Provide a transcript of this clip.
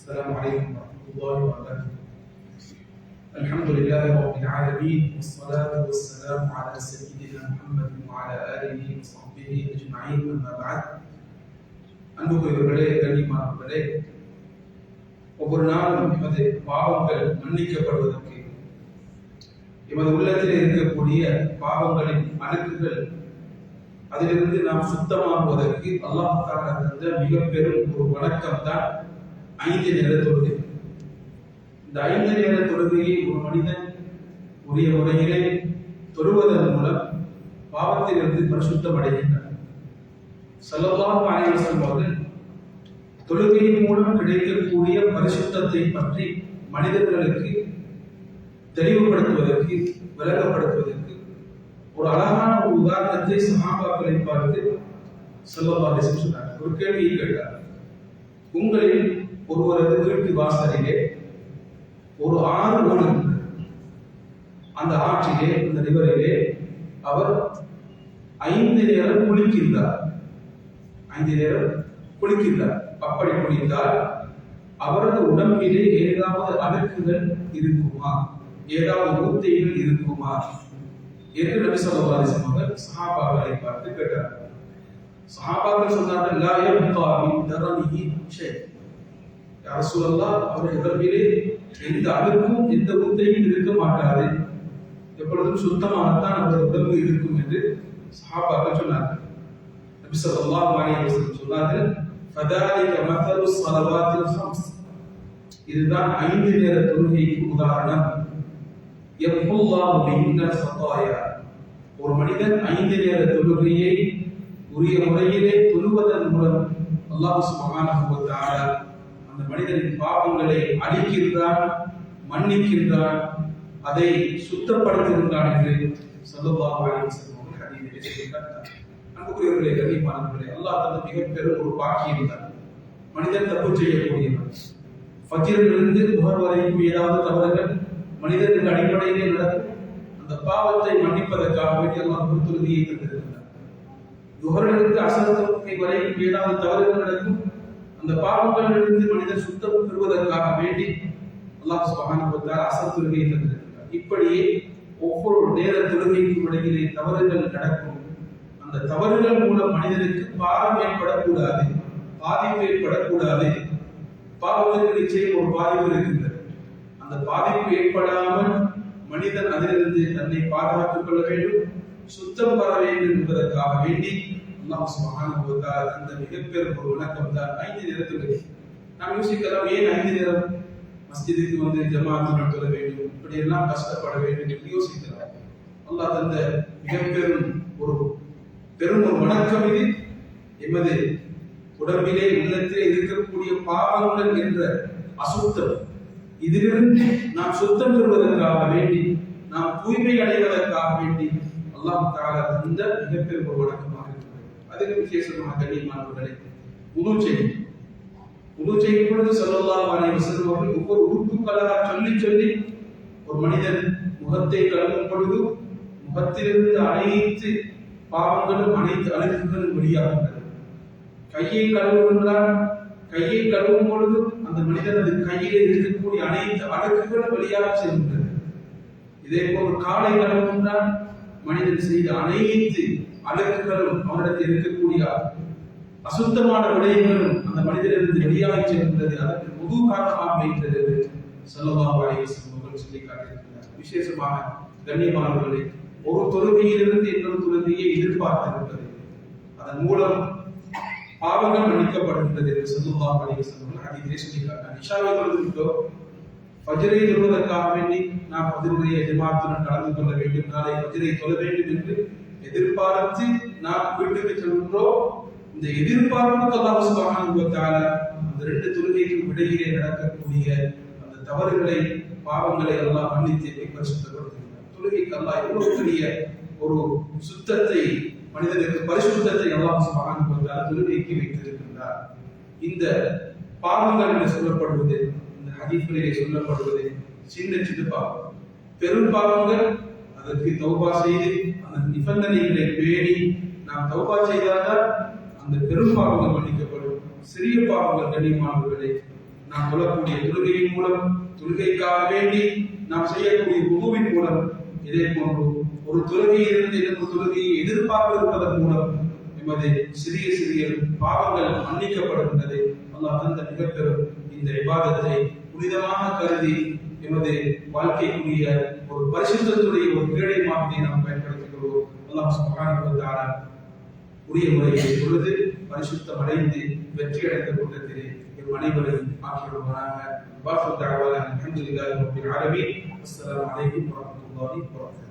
السلام عليكم ورحمة الله وبركاته. الحمد لله رب العالمين والصلاة والسلام على سيدنا محمد وعلى آله وصحبه أجمعين. أما بعد. அன்புக்குரியவர்களே, கண்ணியமானவர்களே, ஒவ்வொரு நாளும் எமது பாவங்கள் மன்னிக்கப்படுவதற்கு, எமது உள்ளத்தில் இருக்கக்கூடிய பாவங்களின் அழுக்குகள் அதிலிருந்து நாம் சுத்தமாகுவதற்கு அல்லாஹ் தஆலா தந்த மிக பெரும் ஒரு வணக்கம் தான் 5 நேர தொழுகை. இந்த 5 நேர தொழுகையை ஒரு மனிதன் உரிய முறையிலே தொழுவதன் மூலம் பாவத்திலிருந்து பரிசுத்தம் அடைகின்றார். ஸல்லல்லாஹு அலைஹி வஸல்லம் அவர்கள் தொழுகையின் மூலம் கிடைக்கக்கூடிய பரிசுத்தத்தை பற்றி மனிதர்களுக்கு தெளிவுபடுத்துவதற்கு, விளங்கப்படுத்துவதற்கு ஒரு அழகான ஒரு உதாரணத்தை சஹாபாக்களை பார்த்து ஸல்லல்லாஹு அலைஹி வஸல்லம் சொன்னார். ஒரு கேள்வியை கேட்டார். உங்களில் ஒருவரது வீட்டு வாசலிலே ஒரு ஆறு ஓடுகின்றது. அந்த ஆற்றிலே, அந்த ரிவரிலே அவர் 5 நேரம் குளிக்கின்றார். 5 நேரம் குளிக்கின்றார். அப்படி குளித்தால் அவரது உடம்பிலே ஏதாவது அழுக்குகள் இருக்குமா, ஏதாவது ஊத்தைகள் இருக்குமா என்று நபி ஸல்லல்லாஹு அலைஹி வஸல்லம் அவர்கள் சஹாபாக்களை பார்த்து கேட்டார். சஹாபாக்கள் சொன்னார்கள், லா யப்கா மின் தரனிஹி ஷை. யா ரசூலல்லாஹ், அவருடைய உடம்பிலே எந்த அழுக்கும் எந்த ஊத்தையும் இருக்க மாட்டாது, எப்பொழுதும் சுத்தமாகத்தான் அவருடைய உடம்பு இருக்கும் என்று சஹாபாக்கள் சொன்னார்கள். நபி ஸல்லல்லாஹு அலைஹி வஸல்லம் சொன்னார்கள், ஃபதாலிக மஸலு ஸலவாத்தில் ஹம்ஸ். இதுதான் 5 நேர தொழுகைக்கு உதாரணம். யஃபுல்லாஹு பிஹின்னல் ஸதாயா. ஒரு மனிதன் 5 நேர தொழுகையை உரிய முறையிலே தொழுவதன் மூலம் அல்லாஹ் சுப்ஹானஹு வ தஆலா அந்த மனிதனின் பாவங்களை அழிக்கின்றான், மன்னிக்கின்றான், அதை சுத்தப்படுத்துகின்றான் என்று ஸல்லல்லாஹு அலைஹி வஸல்லம் ஹதீஸிலே சொல்லியிருக்கிறார். அன்புக்குரியவர்களே, கண்ணியமானவர்களே, அல்லாஹ் தந்த மிக பெரும் ஒரு பாக்கியம் தான் மனிதன் தப்பு செய்யக்கூடியவன். ஃபஜ்ரிலிருந்து துஹர் வரைக்கும் ஏதாவது தவறுகள் மனிதனுக்கு அடிப்படையிலே நடக்கும். அந்த பாவத்தை மன்னிப்பதற்காக வேண்டி அல்லாஹ் ஒரு தொழுகையை தந்திருக்கிறார். துஹரிலிருந்து அஸர் தொழுகை வரைக்கும் ஏதாவது தவறுகள் நடக்கும். அந்த பாவங்களிலிருந்து மனிதன் சுத்தம் பெறுவதற்காக வேண்டி அல்லாஹ் சுப்ஹானஹு வ தஆலா அஸர் தொழுகையை தந்திருக்கிறார். இப்படியே ஒவ்வொரு நேர தொழுகைக்கும் இடையிலே தவறுகள் நடக்கும். அந்த தவறுகள் மூலம் மனிதனுக்கு பாவம் ஏற்படக்கூடாது, பாதிப்பு ஏற்படக்கூடாது. பாவத்திற்கு நிச்சயம் ஒரு பாதிப்பு இருக்கின்றது. அந்த பாதிப்பு ஏற்படாமல் மனிதன் அதிலிருந்து தன்னை பாதுகாத்துக் கொள்ள வேண்டும், சுத்தம் பெற வேண்டும் என்பதற்காக வேண்டி அல்லாஹ் சுப்ஹானஹு வ தஆலா அந்த மிகப்பெரும் ஒரு வணக்கம் தான் 5 நேர தொழுகை. நாம் யோசிக்கலாம், ஏன் 5 நேரம் மஸ்ஜிதுக்கு வந்து ஜமாஅத்துடன் தொழ வேண்டும், இப்படி எல்லாம் கஷ்டப்பட வேண்டும் என்று யோசிக்கலாம். அல்லாஹ் தந்த மிகப்பெரும் ஒரு வணக்கம் இது. எமது உடம்பிலே, உள்ளத்திலே இருக்கக்கூடிய பாவங்கள் என்ற அசுத்தம், இதிலிருந்து நாம் சுத்தம் பெறுவதற்காக வேண்டி, நாம் தூய்மை அடைவதற்காக வேண்டி அல்லாஹ் தஆலா தந்த மிகப்பெரும் ஒரு வணக்கமாக இருக்கிறது. அதில் விசேஷமாக கண்ணியமானவர்களே, உது செய்யும் பொழுது ஸல்லல்லாஹு அலைஹி வஸல்லம் அவர்கள் ஒவ்வொரு உறுப்புகளாக சொல்லி ஒரு மனிதன் முகத்தை கழுவும் பொழுது முகத்திலிருந்து அனைத்து பாவங்களும், அனைத்து அழுக்குகளும் வெளியாகின்றன. கையை கழுவுகின்றான். கையை கழுவும் பொழுது அந்த மனிதனது கையிலே இருக்கக்கூடிய அனைத்து அழுக்குகளும் வெளியாக செல்கின்றது. இதே போல் காலை கழுவுகின்றான். மனிதன் செய்த அனைத்து அழுக்குகளும், அவனிடத்தில் இருக்கக்கூடிய அசுத்தமான விடயங்களும் அந்த மனிதனிலிருந்து வெளியாகி செல்கின்றது. அதற்கு முழு காரணமாக வைத்தது ஸல்லல்லாஹு அலைஹி வஸல்லம் அவர்கள் சொல்லி காட்டியிருக்கிறார். விசேஷமாக கண்ணியமானவர்களே, ஒரு தொழுகையிலிருந்து இன்னொரு தொழுகையை எதிர்பார்த்திருப்பது, அதன் மூலம் பாவங்கள் மன்னிக்கப்படுகின்றது என்று ஸல்லல்லாஹு அலைஹி வஸல்லம் ஹதீஸிலே சொல்லியிருக்கிறார். இஷாவை தொழுதுவிட்டோம், ஃபஜ்ரை தொழுவதற்காக வேண்டி நாம் ஃபஜ்ருடைய ஜமாஅத்துடன் கலந்து கொள்ள வேண்டும், நாளை ஃபஜ்ரை தொழ வேண்டும் என்று எதிர்பார்த்து நாம் வீட்டுக்கு செல்கின்றோம். இந்த எதிர்பார்ப்புக்கு அல்லாஹ் சுப்ஹானஹு வ தஆலா அந்த 2 தொழுகைக்கும் இடையிலே நடக்கக்கூடிய அந்த தவறுகளை, பாவங்களை அல்லாஹ் மன்னித்து பரிசுத்தப்படுத்துகிறார். தொழுகைக்கு அல்லாஹ் எவ்வளவு பெரிய ஒரு சுத்தத்தை, மனிதனுக்கு பரிசுத்தத்தை அல்லாஹ் சுப்ஹானஹு வ தஆலா தொழுகைக்கு வைத்திருக்கின்றார். இந்த பாவங்கள் என்று சொல்லப்படுவது, இந்த ஹதீஸ்களிலே சொல்லப்படுவது சின்ன பாவம். பெரும் பாவங்கள் அதற்கு தௌபா செய்து அந்த நிபந்தனைகளை பேணி நாம் தௌபா செய்தால்தான் அந்த பெரும் பாவங்கள் மன்னிக்கப்படும். சிறிய பாவங்கள் கண்ணியமானவர்களே நாம் தொழக்கூடிய தொழுகையின் மூலம், தொழுகைக்காக வேண்டி நாம் செய்யக்கூடிய உதுவின் மூலம், இதே போன்று ஒரு தொழுகையிலிருந்து இன்னொரு தொழுகையை எதிர்பார்ப்பதன் மூலம் எமது சிறிய சிறிய பாவங்கள் மன்னிக்கப்படுகின்றது. அல்லாஹ் தந்த மிகப்பெரும் இந்த இபாதத்தை புனிதமாக கருதி எமது வாழ்க்கைக்குரிய ஒரு பரிசுத்தத்துடைய ஒரு கேடயமாக நாம் பயன்படுத்திக் கொள்வோம். அல்லாஹ் சுப்ஹானஹு வ தஆலா உரிய முறையை பொழுது பரிசுத்தம் அடைந்து வெற்றி அடைந்த கூட்டத்திலே எம் அனைவரையும் ஆக்கிவிடுவாராக. வாஃபு தஅவானா அல்ஹம்துலில்லாஹி ரப்பில் ஆலமீன். அஸ்ஸலாமு அலைக்கும் வரஹ்மத்துல்லாஹி வபரகாத்துஹு.